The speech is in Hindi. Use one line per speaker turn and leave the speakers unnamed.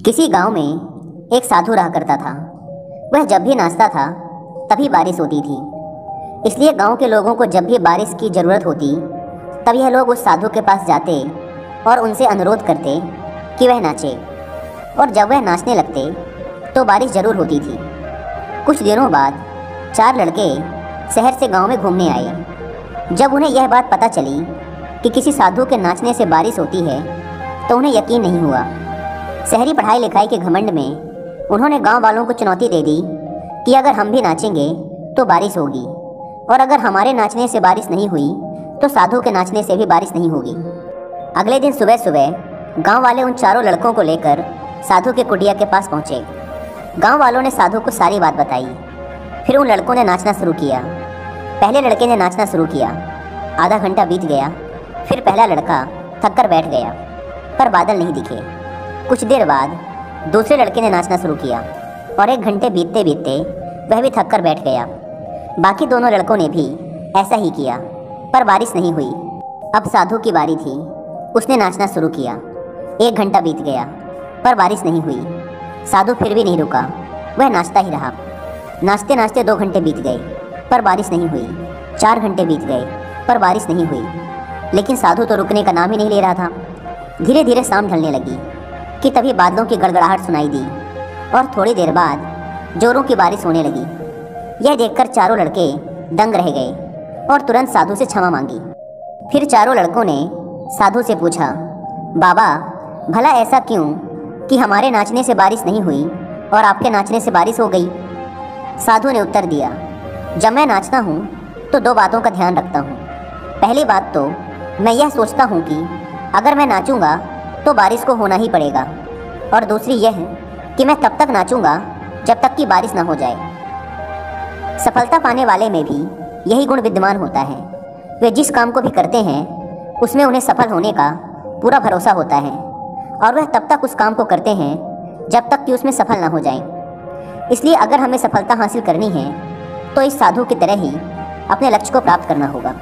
किसी गांव में एक साधु रहा करता था। वह जब भी नाचता था तभी बारिश होती थी। इसलिए गांव के लोगों को जब भी बारिश की ज़रूरत होती तब यह लोग उस साधु के पास जाते और उनसे अनुरोध करते कि वह नाचे। और जब वह नाचने लगते तो बारिश ज़रूर होती थी। कुछ दिनों बाद 4 लड़के शहर से गांव में घूमने आए। जब उन्हें यह बात पता चली कि किसी साधु के नाचने से बारिश होती है तो उन्हें यकीन नहीं हुआ। शहरी पढ़ाई लिखाई के घमंड में उन्होंने गांव वालों को चुनौती दे दी कि अगर हम भी नाचेंगे तो बारिश होगी, और अगर हमारे नाचने से बारिश नहीं हुई तो साधु के नाचने से भी बारिश नहीं होगी। अगले दिन सुबह सुबह गांव वाले उन चारों लड़कों को लेकर साधु के कुटिया के पास पहुंचे। गांव वालों ने साधु को सारी बात बताई। फिर उन लड़कों ने नाचना शुरू किया। पहले लड़के ने नाचना शुरू किया। आधा घंटा बीत गया। फिर पहला लड़का थक कर बैठ गया, पर बादल नहीं दिखे। कुछ देर बाद दूसरे लड़के ने नाचना शुरू किया और 1 घंटे बीतते बीतते वह भी थक कर बैठ गया। बाकी दोनों लड़कों ने भी ऐसा ही किया, पर बारिश नहीं हुई। अब साधु की बारी थी। उसने नाचना शुरू किया। 1 घंटा बीत गया, पर बारिश नहीं हुई। साधु फिर भी नहीं रुका, वह नाचता ही रहा। नाचते नाचते 2 घंटे बीत गए, पर बारिश नहीं हुई। 4 घंटे बीत गए, पर बारिश नहीं हुई। लेकिन साधु तो रुकने का नाम ही नहीं ले रहा था। धीरे धीरे शाम ढलने लगी कि तभी बादलों की गड़गड़ाहट सुनाई दी और थोड़ी देर बाद जोरों की बारिश होने लगी। यह देखकर चारों लड़के दंग रह गए और तुरंत साधु से क्षमा मांगी। फिर चारों लड़कों ने साधु से पूछा, बाबा, भला ऐसा क्यों कि हमारे नाचने से बारिश नहीं हुई और आपके नाचने से बारिश हो गई? साधु ने उत्तर दिया, जब मैं नाचता हूँ तो 2 बातों का ध्यान रखता हूँ। पहली बात तो मैं यह सोचता हूँ कि अगर मैं नाचूंगा तो बारिश को होना ही पड़ेगा, और दूसरी यह कि मैं तब तक नाचूंगा जब तक कि बारिश ना हो जाए। सफलता पाने वाले में भी यही गुण विद्यमान होता है। वे जिस काम को भी करते हैं उसमें उन्हें सफल होने का पूरा भरोसा होता है, और वह तब तक उस काम को करते हैं जब तक कि उसमें सफल ना हो जाए। इसलिए अगर हमें सफलता हासिल करनी है तो इस साधु की तरह ही अपने लक्ष्य को प्राप्त करना होगा।